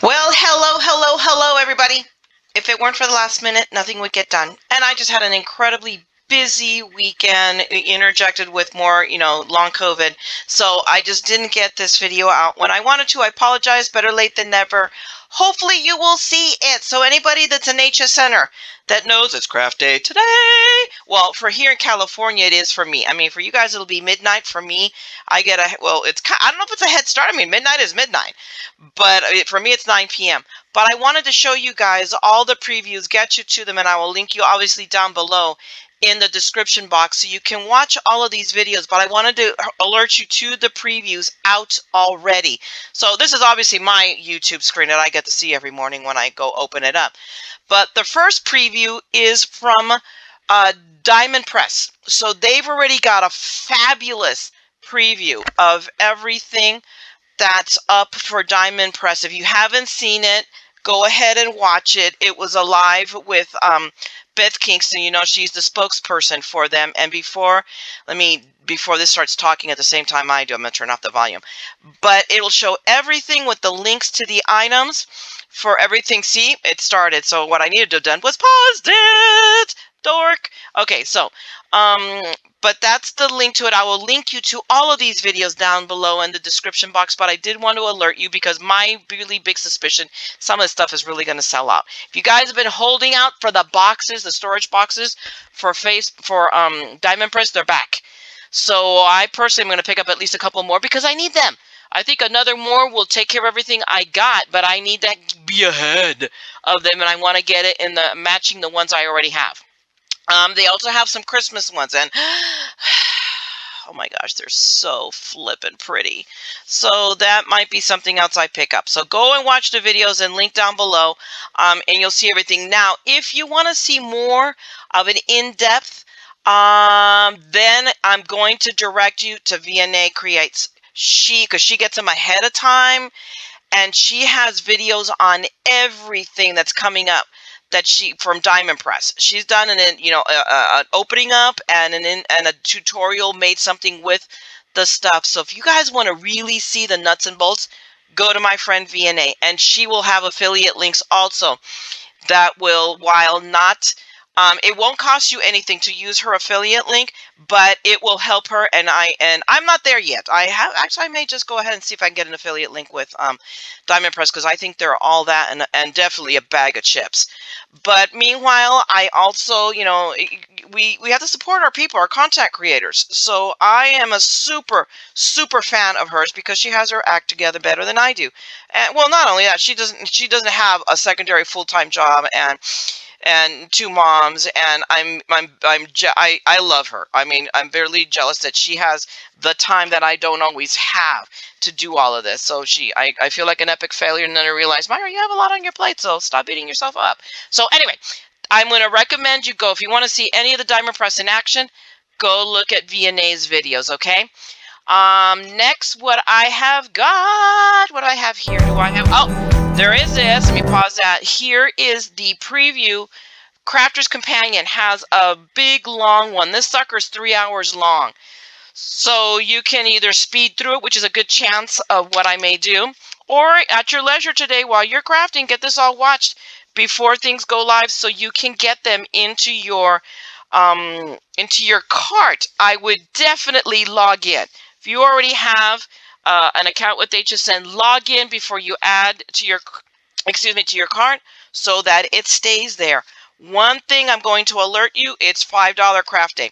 Well, hello, everybody. If it weren't for the last minute, nothing would get done. And I just had an incredibly busy weekend, interjected with more, long COVID. So I just didn't get this video out when I wanted to. I apologize. Better late than never. Hopefully you will see it. So anybody that's an HSNer that knows it's craft day today. Well, for here in California, it is for me. I mean, for you guys, it'll be midnight. For me, I get I don't know if it's a head start. I mean, midnight is midnight. But for me, it's 9 p.m. But I wanted to show you guys all the previews, get you to them, and I will link you obviously down below in the description box so you can watch all of these videos. But I wanted to alert you to the previews out already. So this is obviously my YouTube screen that I get to see every morning when I go open it up. But the first preview is from Diamond Press. So they've already got a fabulous preview of everything that's up for Diamond Press. If you haven't seen it, go ahead and watch it. It was a live with Beth Kingston. You know, she's the spokesperson for them. And before this starts talking at the same time I do, I'm going to turn off the volume. But it'll show everything with the links to the items for everything. See, it started. So what I needed to have done was paused it. Dork. Okay, so but that's the link to it. I will link you to all of these videos down below in the description box, but I did want to alert you because my really big suspicion, some of this stuff is really going to sell out. If you guys have been holding out for the boxes, the storage boxes for Diamond Press, they're back. So I personally am going to pick up at least a couple more because I need them. I think another more will take care of everything I got, but I need to be ahead of them, and I want to get it in the matching the ones I already have. They also have some Christmas ones, and oh my gosh, they're so flippin' pretty. So that might be something else I pick up. So go and watch the videos and link down below, and you'll see everything. Now, if you want to see more of an in-depth, then I'm going to direct you to Vianney Creates. Because she gets them ahead of time, and she has videos on everything that's coming up that she from Diamond Press. She's done an opening up and a tutorial, made something with the stuff. So if you guys want to really see the nuts and bolts, go to my friend Vianney, and she will have affiliate links also that will, while not it won't cost you anything to use her affiliate link, but it will help her. And I'm not there yet. I may just go ahead and see if I can get an affiliate link with Diamond Press, because I think they're all that and definitely a bag of chips. But meanwhile, I also, we have to support our people, our content creators. So I am a super fan of hers because she has her act together better than I do. And well, not only that, she doesn't have a secondary full-time job and two moms, and I love her. I mean, I'm barely jealous that she has the time that I don't always have to do all of this. So I feel like an epic failure, and then I realize, Mayra, you have a lot on your plate, so stop beating yourself up. So anyway, I'm going to recommend you go, if you want to see any of the Diamond Press in action, go look at Vianney's videos, okay? Next, what I have here, oh, there is this. Let me pause that. Here is the preview. Crafter's Companion has a big, long one. This sucker's 3 hours long. So you can either speed through it, which is a good chance of what I may do, or at your leisure today while you're crafting, get this all watched before things go live so you can get them into your cart. I would definitely log in. If you already have an account with HSN, log in before you add to your cart so that it stays there. One thing I'm going to alert you, it's $5 craft day.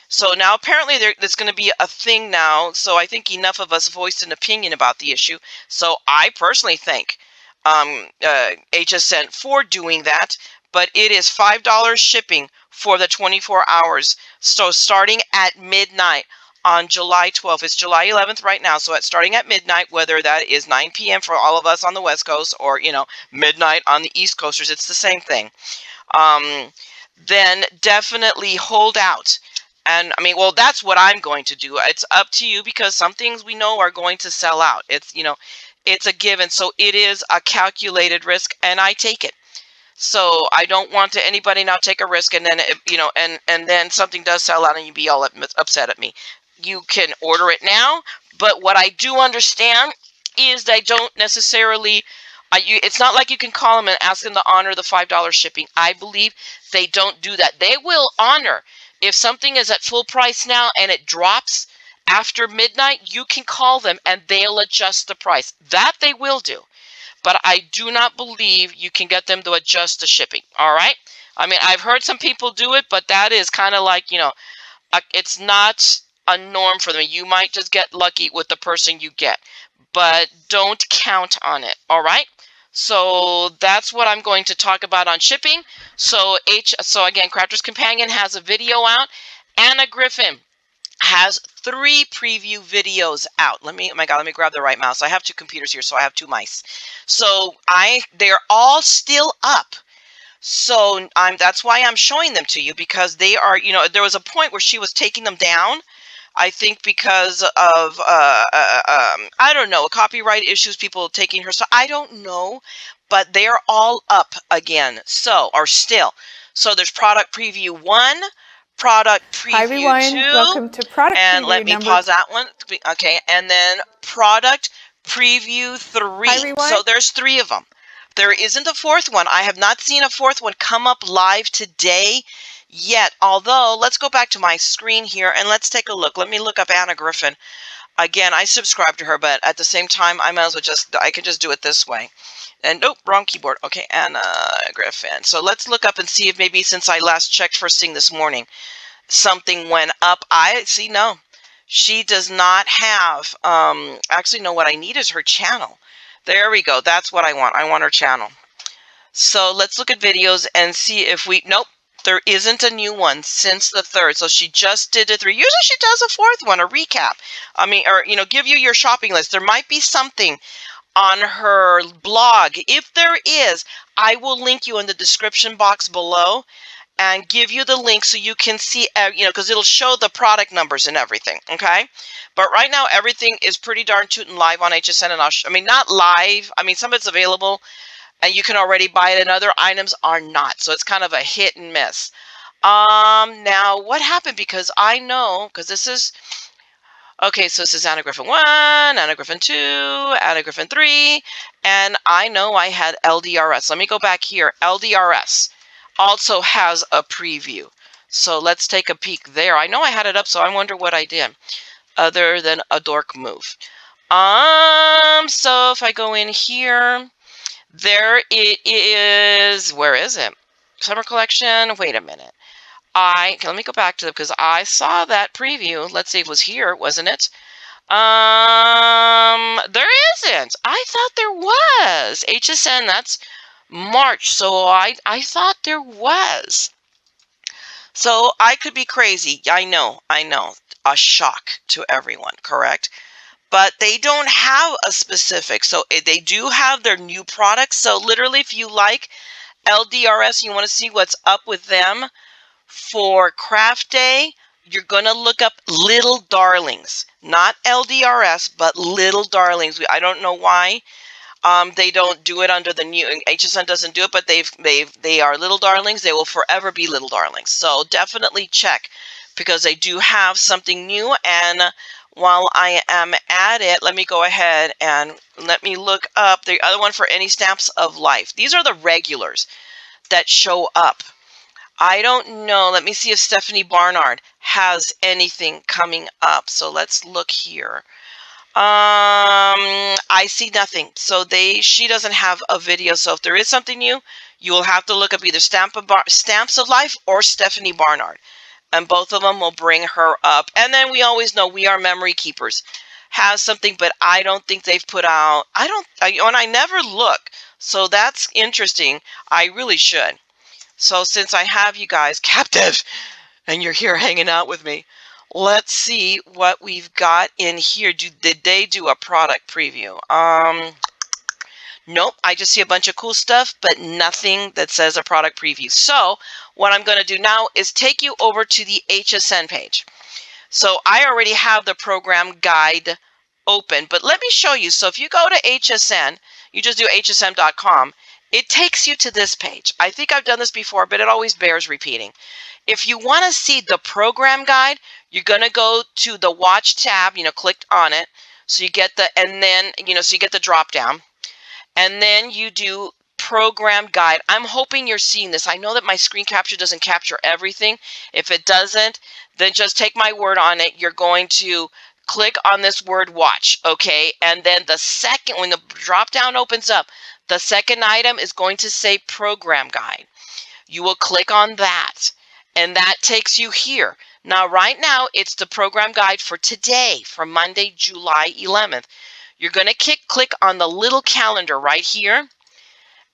So now apparently there's going to be a thing now. So I think enough of us voiced an opinion about the issue. So I personally thank HSN for doing that. But it is $5 shipping for the 24 hours. So starting at midnight on July 12th. It's July 11th right now. So it's starting at midnight, whether that is 9 p.m. for all of us on the West Coast or, midnight on the East Coasters. It's the same thing. Then definitely hold out. And I mean, well, that's what I'm going to do. It's up to you because some things we know are going to sell out. It's, it's a given. So it is a calculated risk, and I take it. So I don't want to anybody now take a risk and then, and then something does sell out and you be all upset at me. You can order it now, but what I do understand is they don't necessarily It's not like you can call them and ask them to honor the $5 shipping. I believe they don't do that. They will honor if something is at full price now and it drops after midnight. You can call them and they'll adjust the price. That they will do. But I do not believe you can get them to adjust the shipping. All right. I mean, I've heard some people do it, but that is kind of like, it's not a norm for them. You might just get lucky with the person you get, but don't count on it. All right. So that's what I'm going to talk about on shipping. So again, Crafter's Companion has a video out. Anna Griffin has 3 preview videos out. Oh my God, let me grab the right mouse. I have 2 computers here, so I have 2 mice. So they're all still up. So that's why I'm showing them to you, because they are, there was a point where she was taking them down. I think because of, I don't know, copyright issues, people taking her. So I don't know, but they're all up again. So, or still. So there's product preview 1, product preview Hi everyone, 2. welcome to product and preview let me number. pause that one. Okay, and then product preview 3. Hi everyone. So there's 3 of them. There isn't a 4th one. I have not seen a 4th one come up live today yet. Although, let's go back to my screen here and let's take a look. Let me look up Anna Griffin. Again, I subscribe to her, but at the same time, I might as well I can just do it this way. And nope, wrong keyboard. Okay, Anna Griffin. So let's look up and see if maybe since I last checked first thing this morning, something went up. I see, no. She does not have, actually, no, what I need is her channel. There we go. That's what I want. I want her channel. So let's look at videos and see if nope, there isn't a new one since the 3rd. So she just did a 3. Usually she does a 4th one, a recap. I mean, or, give you your shopping list. There might be something on her blog. If there is, I will link you in the description box below and give you the link so you can see, because it'll show the product numbers and everything, okay? But right now, everything is pretty darn tootin' live on HSN, and I mean, not live. I mean, some of it's available, and you can already buy it, and other items are not. So it's kind of a hit and miss. Now, what happened? Because I know, because this is, okay, so this is Anna Griffin 1, Anna Griffin 2, Anna Griffin 3, and I know I had LDRS. Let me go back here. LDRS also has a preview. So let's take a peek there. I know I had it up, so I wonder what I did other than a dork move. So if I go in here, there it is. Where is it? Summer collection. Wait a minute. Let me go back to it because I saw that preview. Let's see, it was here, wasn't it? There isn't. I thought there was. HSN, that's March, so I thought there was. So I could be crazy. I know. A shock to everyone, correct? But they don't have a specific. So they do have their new products. So literally, if you like LDRS, you want to see what's up with them for Craft Day, you're going to look up Little Darlings. Not LDRS, but Little Darlings. I don't know why. They don't do it under the new, HSN doesn't do it, but they are Little Darlings. They will forever be Little Darlings. So definitely check, because they do have something new. And while I am at it, let me go ahead and let me look up the other one for Any Stamps of Life. These are the regulars that show up. I don't know. Let me see if Stephanie Barnard has anything coming up. So let's look here. I see nothing. So she doesn't have a video. So if there is something new, you will have to look up either Stamps of Life or Stephanie Barnard, and both of them will bring her up. And then we always know We Are Memory Keepers has something, but I don't think they've put out. And I never look. So that's interesting. I really should. So since I have you guys captive and you're here hanging out with me, let's see what we've got in here. Did they do a product preview? Nope. I just see a bunch of cool stuff, but nothing that says a product preview. So what I'm going to do now is take you over to the HSN page. So I already have the program guide open, but let me show you. So if you go to HSN, you just do hsn.com. It takes you to this page. I think I've done this before, but it always bears repeating. If you want to see the program guide, you're going to go to the watch tab, click on it. So you get so you get the drop down. and then you do program guide. I'm hoping you're seeing this. I know that my screen capture doesn't capture everything. If it doesn't, then just take my word on it. You're going to click on this word watch, okay? And then the second, when the drop down opens up, the second item is going to say program guide. You will click on that, and that takes you here. Now, right now, it's the program guide for today, for Monday, July 11th. You're going to click on the little calendar right here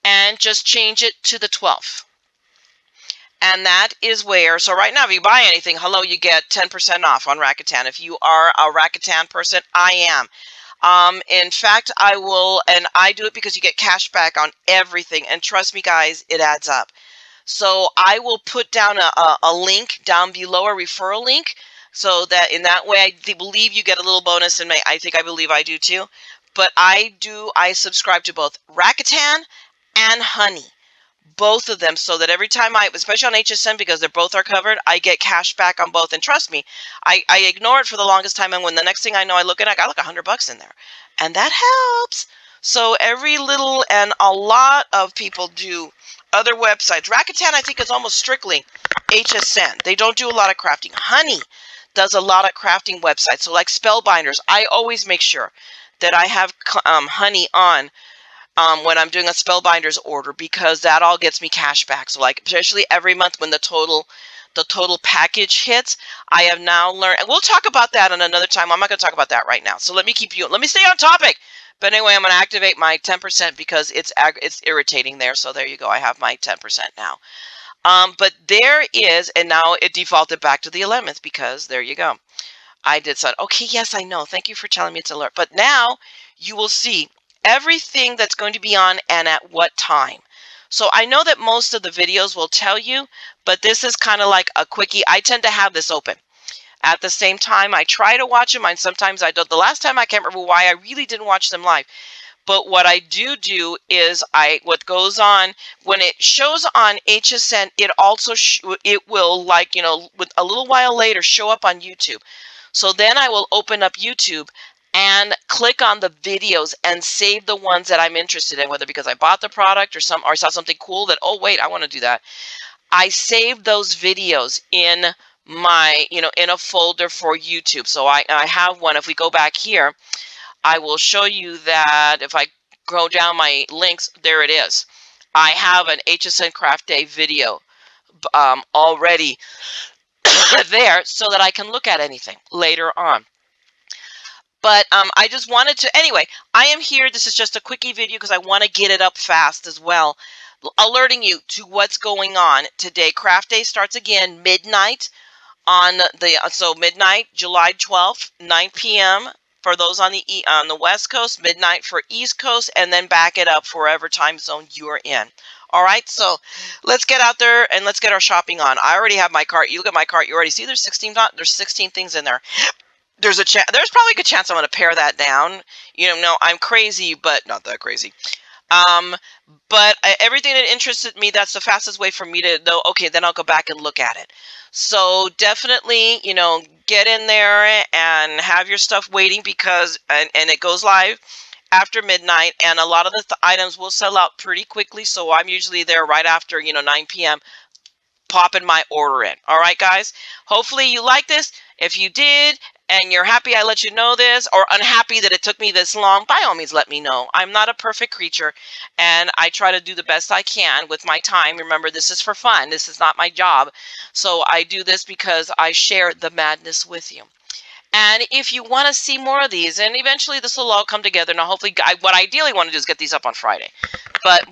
and just change it to the 12th. And that is where, so right now, if you buy anything, hello, you get 10% off on Rakuten. If you are a Rakuten person, I am. In fact, I will, and I do it because you get cash back on everything. And trust me, guys, it adds up. So I will put down a link down below, a referral link, so that in that way, I believe you get a little bonus, and I believe I do too. But I subscribe to both Rakuten and Honey, both of them, so that every time especially on HSN, because they're both are covered, I get cash back on both. And trust me, I ignore it for the longest time, and when the next thing I know, I look at it, I got like $100 in there, and that helps. So every little, and a lot of people do other websites. Rakuten, I think, is almost strictly HSN. They don't do a lot of crafting. Honey does a lot of crafting websites. So like Spellbinders, I always make sure that I have Honey on when I'm doing a Spellbinders order, because that all gets me cash back. So like, especially every month when the total package hits, I have now learned, and we'll talk about that on another time. I'm not going to talk about that right now. So let me stay on topic. But anyway, I'm going to activate my 10% because it's irritating there. So there you go. I have my 10% now. But there is, and now it defaulted back to the 11th, because there you go. I did so. Okay, yes, I know. Thank you for telling me it's alert. But now you will see everything that's going to be on and at what time. So I know that most of the videos will tell you, but this is kind of like a quickie. I tend to have this open. At the same time, I try to watch them, and sometimes I don't. The last time, I can't remember why I really didn't watch them live. But what I do is what goes on when it shows on HSN, it also it will, like, with a little while later, show up on YouTube. So then I will open up YouTube and click on the videos and save the ones that I'm interested in, whether because I bought the product or I saw something cool that, oh wait, I want to do that. I save those videos in my, in a folder for YouTube. So I have one. If we go back here, I will show you that if I go down my links, there it is. I have an HSN Craft Day video already there, so that I can look at anything later on. But I just wanted to, anyway, I am here. This is just a quickie video because I want to get it up fast as well, alerting you to what's going on today. Craft Day starts again midnight on midnight, July 12th, 9 p.m. for those on the West Coast, midnight for East Coast, and then back it up for whatever time zone you are in. All right, so let's get out there and let's get our shopping on. I already have my cart. You look at my cart, you already see there's 16 things in there. There's probably a good chance I'm going to pare that down. No, I'm crazy, but not that crazy. But everything that interested me, that's the fastest way for me to know, okay, then I'll go back and look at it. So definitely, get in there and have your stuff waiting, because, and it goes live after midnight, and a lot of the items will sell out pretty quickly. So I'm usually there right after, 9 p.m. popping my order in. All right, guys, hopefully you like this. If you did, and you're happy I let you know this, or unhappy that it took me this long, by all means, let me know. I'm not a perfect creature, and I try to do the best I can with my time. Remember, this is for fun. This is not my job. So I do this because I share the madness with you. And if you want to see more of these, and eventually this will all come together. Now, hopefully, what I ideally want to do is get these up on Friday. But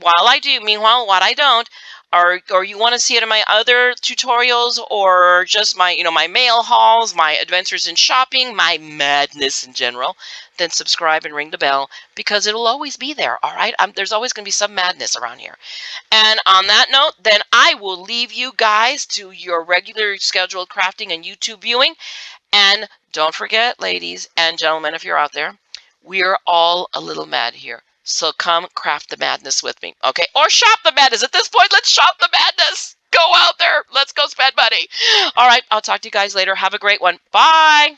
meanwhile, what I don't, or you want to see it in my other tutorials, or just my, my mail hauls, my adventures in shopping, my madness in general, then subscribe and ring the bell, because it'll always be there. All right. There's always going to be some madness around here. And on that note, then I will leave you guys to your regular scheduled crafting and YouTube viewing. And don't forget, ladies and gentlemen, if you're out there, we're all a little mad here. So come craft the madness with me, okay? Or shop the madness. At this point, let's shop the madness. Go out there. Let's go spend money. All right, I'll talk to you guys later. Have a great one. Bye.